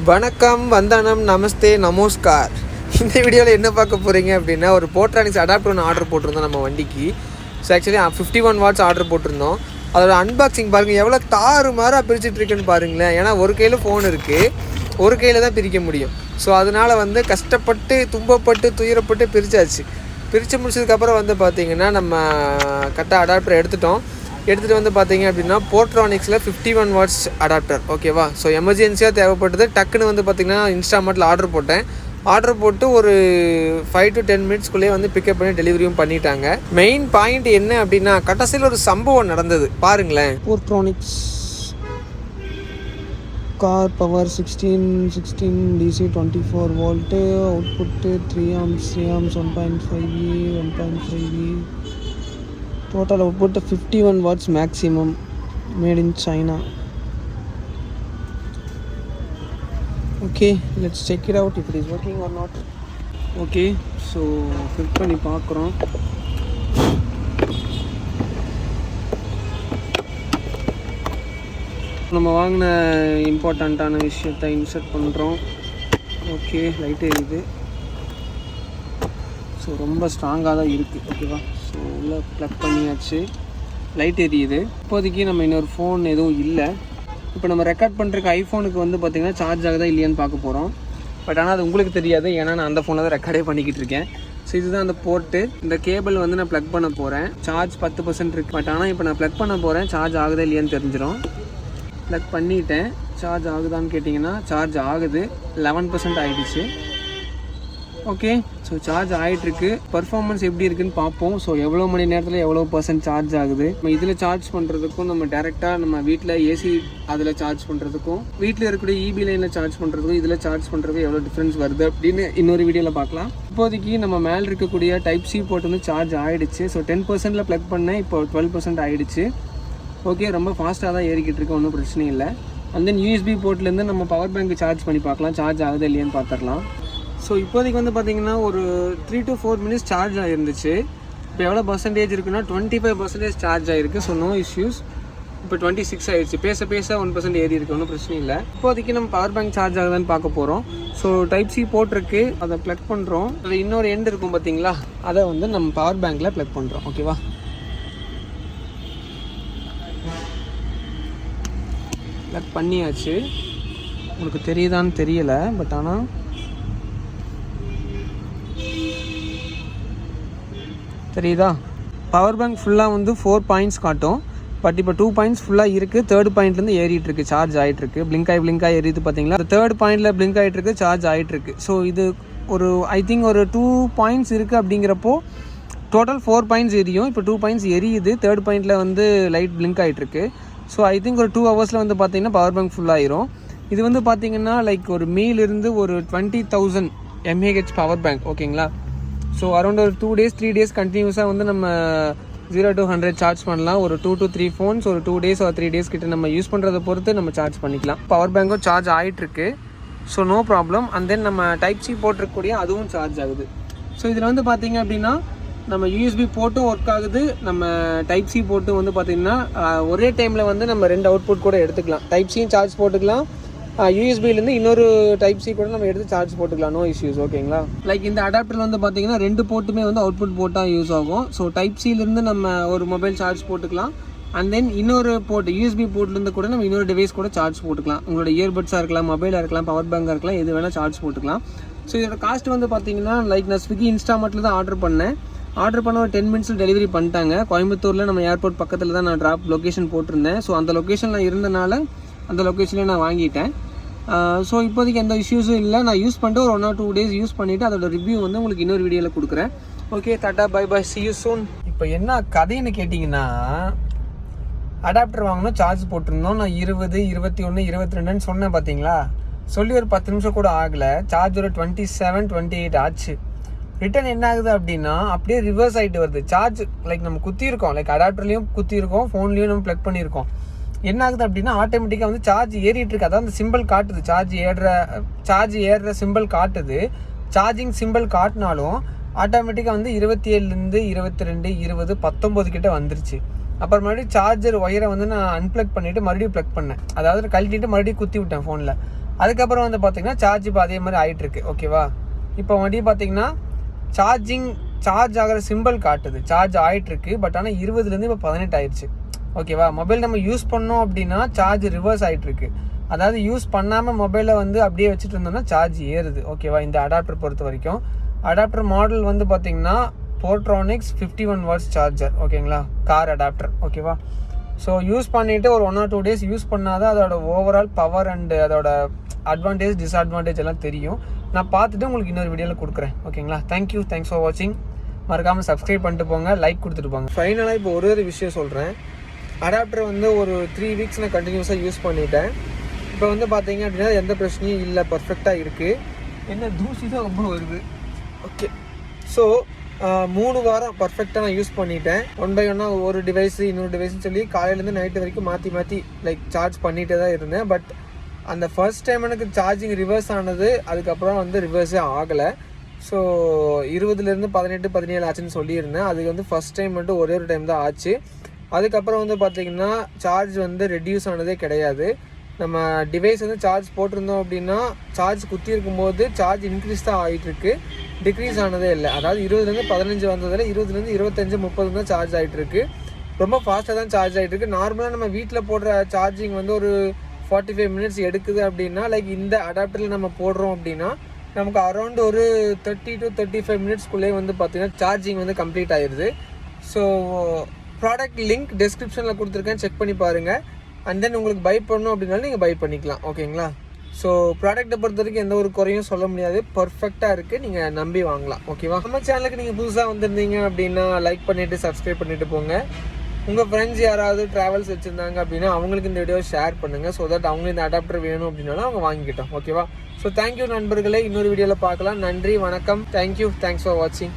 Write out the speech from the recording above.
வணக்கம், வந்தனம், நமஸ்தே, நமஸ்கார். இந்த வீடியோவில் என்ன பார்க்க போகிறீங்க அப்படின்னா, ஒரு போர்ட்ரானிக்ஸ் அடாப்டர் ஒன்று ஆர்டர் போட்டிருந்தோம் நம்ம வண்டிக்கு. ஸோ ஆக்சுவலி 51 வாட்ஸ் ஆர்டர் போட்டிருந்தோம். அதோட அன்பாக்சிங் பாருங்கள், எவ்வளோ தாறுமாறாக பிரிச்சுட்டு இருக்குன்னு பாருங்களேன். ஏன்னா ஒரு கையில் ஃபோன் இருக்குது, ஒரு கையில் தான் பிரிக்க முடியும். ஸோ அதனால் கஷ்டப்பட்டு துன்பப்பட்டு துயரப்பட்டு பிரித்தாச்சு. பிரித்து முடிச்சதுக்கப்புறம் பார்த்திங்கன்னா நம்ம கரெக்டாக அடாப்டர் எடுத்துகிட்டு பார்த்தீங்க அப்படின்னா போர்ட்ரானிக்ஸில் 51 வாட்ஸ் அடாப்டர். ஓகேவா? ஸோ எமர்ஜென்சியாக தேவைப்பட்டது. டக்குன்னு பார்த்திங்கன்னா இன்ஸ்டாமார்ட்டில் ஆர்டர் போட்டு ஒரு 5 to 10 மினிட்ஸ்க்குள்ளேயே பிக்கப் பண்ணி டெலிவரியும் பண்ணிட்டாங்க. மெயின் பாயிண்ட் என்ன அப்படின்னா, கடைசியில் ஒரு சம்பவம் நடந்தது பாருங்களேன். Portronics car power 16 DC 24 volt, output 3 amps 1.5V 1.5V, total output 51 watts maximum, made in China. Okay, let's check it out if it is working or not. Okay, so fit பண்ணி பார்க்குறோம். நம்ம வாங்கின இம்பார்ட்டண்ட்டான விஷயத்தை இன்சர்ட் பண்ணுறோம். Okay, light எரியுது. So ரொம்ப ஸ்ட்ராங்காக தான் இருக்குது. ஓகேவா? ஸோ உள்ளே ப்ளக் பண்ணியாச்சு, லைட் எரியுது. இப்போதைக்கு நம்ம இன்னொரு ஃபோன் எதுவும் இல்லை. இப்போ நம்ம ரெக்கார்ட் பண்ணுறதுக்கு ஐஃபோனுக்கு பார்த்திங்கன்னா சார்ஜ் ஆகுதா இல்லையான்னு பார்க்க போகிறோம். பட் ஆனால் அது உங்களுக்கு தெரியாது, ஏன்னா நான் அந்த ஃபோனில் தான் ரெக்கார்டே பண்ணிக்கிட்டு இருக்கேன். ஸோ இதுதான் அந்த போர்ட்டு. இந்த கேபிள் நான் ப்ளக் பண்ண போகிறேன். சார்ஜ் 10% இருக்குது. பட் ஆனால் இப்போ நான் ப்ளக் பண்ண போகிறேன், சார்ஜ் ஆகுதா இல்லையான்னு தெரிஞ்சிடும். ப்ளக் பண்ணிவிட்டேன். சார்ஜ் ஆகுதான்னு கேட்டிங்கன்னா சார்ஜ் ஆகுது. 11% ஆகிடுச்சு. ஓகே, ஸோ சார்ஜ் ஆகிட்டுருக்கு. பர்ஃபார்மன்ஸ் எப்படி இருக்குன்னு பார்ப்போம். ஸோ எவ்வளோ மணி நேரத்தில் எவ்வளோ % சார்ஜ் ஆகுது. நம்ம இதில் சார்ஜ் பண்ணுறதுக்கும், நம்ம டேரெக்டாக நம்ம வீட்டில் ஏசி அதில் சார்ஜ் பண்ணுறதுக்கும், வீட்டில் இருக்கக்கூடிய இபி லைனில் சார்ஜ் பண்ணுறதுக்கும் இதில் சார்ஜ் பண்ணுறதுக்கும் எவ்வளோ டிஃப்ரென்ஸ் வருது அப்படின்னு இன்னொரு வீடியோவில் பார்க்கலாம். இப்போதைக்கு நம்ம மேலே இருக்கக்கூடிய டைப் சி போட்டு சார்ஜ் ஆகிடுச்சு. ஸோ 10%ல் ப்ளக் பண்ணேன், இப்போ 12% ஆகிடுச்சு. ஓகே, ரொம்ப ஃபாஸ்ட்டாக தான் ஏறிக்கிட்டு இருக்கு, ஒன்றும் பிரச்சனை இல்லை. அண்ட் தென் யூஎஸ்பி போர்ட்லேருந்து நம்ம பவர் பேங்க் சார்ஜ் பண்ணி பார்க்கலாம், சார்ஜ் ஆகுது இல்லையான்னு பார்த்துடலாம். ஸோ இப்போதைக்கு பார்த்திங்கன்னா ஒரு 3 to 4 மினிட்ஸ் சார்ஜ் ஆகிருந்துச்சு. இப்போ எவ்வளோ பர்சன்டேஜ் இருக்குன்னா 25% சார்ஜ் ஆகிருக்கு. So no issues. இப்போ 26 ஆகிடுச்சு. பேச 1% ஏறி இருக்குது, ஒன்றும் பிரச்சனை இல்லை. இப்போதைக்கு நம்ம பவர் பேங்க் சார்ஜ் ஆகுதான்னு பார்க்க போகிறோம். ஸோ டைப் சி போட்டிருக்கு, அதை ப்ளக் பண்ணுறோம். அதில் இன்னொரு எண்ட் இருக்கும் பார்த்தீங்களா, அதை நம்ம பவர் பேங்க்கில் ப்ளக் பண்ணுறோம். ஓகேவா? ப்ளக் பண்ணியாச்சு. உங்களுக்கு தெரியுதான்னு தெரியலை, பட் ஆனால் தெரியுதா? பவர் பேங்க் ஃபுல்லாக 4 பாயிண்ட்ஸ் காட்டும். பட் இப்போ 2 பாயிண்ட்ஸ் ஃபுல்லாக இருக்குது. 3rd பாயிண்ட்லேருந்து ஏறிட்டுருக்கு, சார்ஜ் ஆகிட்டுருக்கு. பிளிங்க் ஆகி எரியுது பார்த்தீங்களா? 3rd பாயிண்டில் பிளிங்க் ஆகிட்டுருக்கு, சார்ஜ் ஆகிட்டுருக்கு. ஸோ இது ஐ திங்க் ஒரு 2 பாயிண்ட்ஸ் இருக்குது. அப்படிங்கிறப்போ டோட்டல் 4 பாயிண்ட்ஸ் எரியும். இப்போ 2 பாயிண்ட்ஸ் எரியுது. 3rd பாயிண்டில் லைட் பிளிங்க் ஆகிட்டுருக்கு. ஸோ ஐ திங்க் ஒரு 2 ஹவர்ஸில் பார்த்தீங்கன்னா பவர் பேங்க் ஃபுல்லாகிரும். இது பார்த்தீங்கன்னா லைக் ஒரு மீலிருந்து ஒரு 20,000 mAh பவர் பேங்க். ஓகேங்களா? ஸோ அரௌண்ட் ஒரு 2 days 3 days கண்டினியூஸாக நம்ம 0 to 100 சார்ஜ் பண்ணலாம். ஒரு 2 to 3 ஃபோன்ஸ் ஒரு 2 days or 3 days கிட்ட நம்ம யூஸ் பண்ணுறதை பொறுத்து நம்ம சார்ஜ் பண்ணிக்கலாம். பவர் பேங்க்கும் சார்ஜ் ஆகிட்டுருக்கு. So no problem. And then நம்ம டைப் சி போட்டிருக்கக்கூடிய அதுவும் சார்ஜ் ஆகுது. ஸோ இதில் பார்த்தீங்க அப்படின்னா நம்ம யூஎஸ்பி போட்டும் ஒர்க் ஆகுது, நம்ம டைப் சி போட்டும் பார்த்தீங்கன்னா ஒரே டைமில் நம்ம 2 அவுட்புட் கூட எடுத்துக்கலாம். டைப் சியும் சார்ஜ் போட்டுக்கலாம், யூஎஸ்பிலேருந்து இன்னொரு டைப் சி கூட நம்ம எடுத்து சார்ஜ் போட்டுக்கலாம். No issues. ஓகேங்களா? லைக் இந்த அடாப்டரில் பார்த்தீங்கன்னா 2 போர்ட்டுமே அவுட்புட் போட்டால் யூஸ் ஆகும். ஸோ டைப் சிலேருந்து நம்ம ஒரு மொபைல் சார்ஜ் போட்டுக்கலாம். அண்ட் தென் இன்னொரு போர்ட் யூஎஸ்பி போர்ட்லேருந்து கூட நம்ம இன்னொரு டிவைஸ் கூட சார்ஜ் போட்டுக்கலாம். உங்களோட இயர்பட்ஸாக இருக்கலாம், மொபைலாக இருக்கலாம், பவர் பேங்காக இருக்கலாம், எது வேணால் சார்ஜ் போட்டுக்கலாம். ஸோ இதோட காஸ்ட் பார்த்தீங்கன்னா லைக் நான் ஸ்விக்கி இன்ஸ்டாமார்ட்டில் தான் ஆர்டர் பண்ண ஒரு 10 மினிட்ஸில் டெலிவரி பண்ணிட்டாங்க. கோயம்புத்தூரில் நம்ம ஏர்போர்ட் பக்கத்தில் தான் நான் ட்ராப் லொக்கேஷன் போட்டிருந்தேன். ஸோ அந்த லொக்கேஷனில் இருந்தனால அந்த லொக்கேஷனில் நான் வாங்கிட்டேன். ஸோ இப்போதைக்கு எந்த இஷ்யூஸும் இல்லை. நான் யூஸ் பண்ணிட்டு ஒரு 1 or 2 days யூஸ் பண்ணிவிட்டு அதோட ரிவ்யூ உங்களுக்கு இன்னொரு வீடியோவில் கொடுக்குறேன். Okay, tata, bye bye, see you soon. இப்போ என்ன கதைன்னு கேட்டிங்கன்னா, அடாப்டர் வாங்கணும், சார்ஜ் போட்டிருந்தோம். நான் 20, 21, 22ன்னு சொன்னேன் பார்த்தீங்களா? சொல்லி ஒரு 10 நிமிஷம் கூட ஆகலை. சார்ஜ் ஒரு 27, 28 ஆச்சு. ரிட்டன் என்ன ஆகுது அப்படின்னா அப்படியே ரிவர்ஸ் ஆகிட்டு வருது. சார்ஜ் லைக் நம்ம குத்திருக்கோம், லைக் அடாப்டர்லேயும் குத்திருக்கோம், ஃபோன்லேயும் நம்ம ப்ளக் பண்ணியிருக்கோம். என்ன ஆகுது அப்படின்னா ஆட்டோமேட்டிக்காக சார்ஜ் ஏறிட்டு இருக்கு. அதான் அந்த சிம்பிள் காட்டுது, சார்ஜ் ஏறுற சிம்பிள் காட்டுது. சார்ஜிங் சிம்பிள் காட்டினாலும் ஆட்டோமேட்டிக்காக 27லேருந்து 22, 20, 19 கிட்ட வந்துருச்சு. அப்புறம் மறுபடியும் சார்ஜர் ஒயரை நான் அன்பிளக் பண்ணிவிட்டு மறுபடியும் ப்ளக் பண்ணேன். அதாவது கழட்டிட்டு மறுபடியும் குத்தி விட்டேன் ஃபோனில். அதுக்கப்புறம் வந்து பார்த்தீங்கன்னா சார்ஜ் இப்போ அதே மாதிரி ஆகிட்டுருக்கு. ஓகேவா, இப்போ மறுபடியும் பார்த்தீங்கன்னா சார்ஜ் ஆகிற சிம்பிள் காட்டுது, சார்ஜ் ஆகிட்டுருக்கு. பட் ஆனால் 20லேருந்து இப்போ 18 ஆயிடுச்சு. ஓகேவா, மொபைல் நம்ம யூஸ் பண்ணோம் அப்படின்னா சார்ஜ் ரிவர்ஸ் ஆகிட்டுருக்கு. அதாவது யூஸ் பண்ணாமல் மொபைலை வந்து அப்படியே வச்சுட்டு இருந்தோம்னா சார்ஜ் ஏறுது. ஓகேவா, இந்த அடாப்டர் பொறுத்த வரைக்கும். அடாப்டர் மாடல் வந்து பார்த்தீங்கன்னா போர்ட்ரானிக்ஸ் 51 வாட்ஸ் சார்ஜர். ஓகேங்களா, கார் அடாப்டர். ஓகேவா, ஸோ யூஸ் பண்ணிவிட்டு ஒரு 1 or 2 days யூஸ் பண்ணாதான் அதோட ஓவரால் பவர் அண்டு அதோட அட்வான்டேஜ் டிஸ்அட்வான்டேஜ் எல்லாம் தெரியும். நான் பார்த்துட்டு உங்களுக்கு இன்னொரு வீடியோவில் கொடுக்குறேன். ஓகேங்களா, தேங்க்யூ, தேங்க்ஸ் ஃபார் வாட்சிங். மறக்காமல் சப்ஸ்கிரைப் பண்ணிட்டு போங்க, லைக் கொடுத்துட்டு போங்க. ஃபைனலாக இப்போ ஒரு விஷயம் சொல்கிறேன். அடாப்டர் வந்து ஒரு 3 weeks நான் கண்டினியூஸாக யூஸ் பண்ணிட்டேன். இப்போ வந்து பார்த்தீங்க அப்படின்னா எந்த பிரச்சனையும் இல்லை, பர்ஃபெக்டாக இருக்குது. என்ன தூசி தான் ரொம்ப வருது. ஓகே, ஸோ 3 வாரம் பர்ஃபெக்டாக நான் யூஸ் பண்ணிட்டேன். 1 by 1 ஒரு டிவைஸு இன்னொரு டிவைஸ்னு சொல்லி காலையிலேருந்து நைட்டு வரைக்கும் மாற்றி லைக் சார்ஜ் பண்ணிகிட்டே தான் இருந்தேன். பட் அந்த ஃபர்ஸ்ட் டைம் எனக்கு சார்ஜிங் ரிவர்ஸ் ஆனது, அதுக்கப்புறம் வந்து ரிவர்ஸே ஆகலை. ஸோ 20லேருந்து 18, 17 ஆச்சுன்னு சொல்லியிருந்தேன். அதுக்கு வந்து ஃபஸ்ட் டைம் மட்டும் ஒரே ஒரு டைம் தான் ஆச்சு. அதுக்கப்புறம் வந்து பார்த்திங்கன்னா சார்ஜ் வந்து ரெடியூஸ் ஆனதே கிடையாது. நம்ம டிவைஸ் வந்து சார்ஜ் போட்டிருந்தோம் அப்படின்னா சார்ஜ் குத்தி இருக்கும்போது சார்ஜ் இன்க்ரீஸ் தான் ஆகிட்டுருக்கு, டிக்ரீஸ் ஆனதே இல்லை. அதாவது 20லேருந்து 15 வந்ததில் 20லேருந்து 25, 30 தான் சார்ஜ் ஆகிட்டுருக்கு. ரொம்ப ஃபாஸ்ட்டாக தான் சார்ஜ் ஆகிட்டுருக்கு. நார்மலாக நம்ம வீட்டில் போடுற சார்ஜிங் வந்து ஒரு 45 minutes எடுக்குது அப்படின்னா, லைக் இந்த அடாப்டரில் நம்ம போடுறோம் அப்படின்னா நமக்கு அரௌண்ட் ஒரு 30 to 35 minutesக்குள்ளே வந்து பார்த்திங்கன்னா சார்ஜிங் வந்து கம்ப்ளீட் ஆயிடுது. ஸோ ப்ராடக்ட் லிங்க் டிஸ்கிரிப்ஷனில் கொடுத்துருக்கேன், செக் பண்ணி பாருங்கள். அண்ட் தென் உங்களுக்கு பை பண்ணணும் அப்படின்னாலும் நீங்கள் பை பண்ணிக்கலாம். ஓகேங்களா, ஸோ ப்ராடக்ட்டை பொறுத்த வரைக்கும் எந்த ஒரு குறையும் சொல்ல முடியாது, பர்ஃபெக்டாக இருக்குது, நீங்கள் நம்பி வாங்கலாம். ஓகேவா, நம்ம சேனலுக்கு நீங்கள் புதுசாக வந்திருந்தீங்க அப்படின்னா லைக் பண்ணிவிட்டு சப்ஸ்கிரைப் பண்ணிவிட்டு போங்க. உங்கள் ஃப்ரெண்ட்ஸ் யாராவது ட்ராவல்ஸ் வச்சுருந்தாங்க அப்படின்னா அவங்களுக்கு இந்த வீடியோ ஷேர் பண்ணுங்கள். ஸோ தட் அவங்க இந்த அடாப்டர் வேணும் அப்படின்னாலும் அவங்க வாங்கிக்கிட்டோம். ஓகேவா, ஸோ தேங்க்யூ நண்பர்களே, இன்னொரு வீடியோவில் பார்க்கலாம். நன்றி, வணக்கம், தேங்க்யூ, தேங்க்ஸ் ஃபார் வாட்சிங்.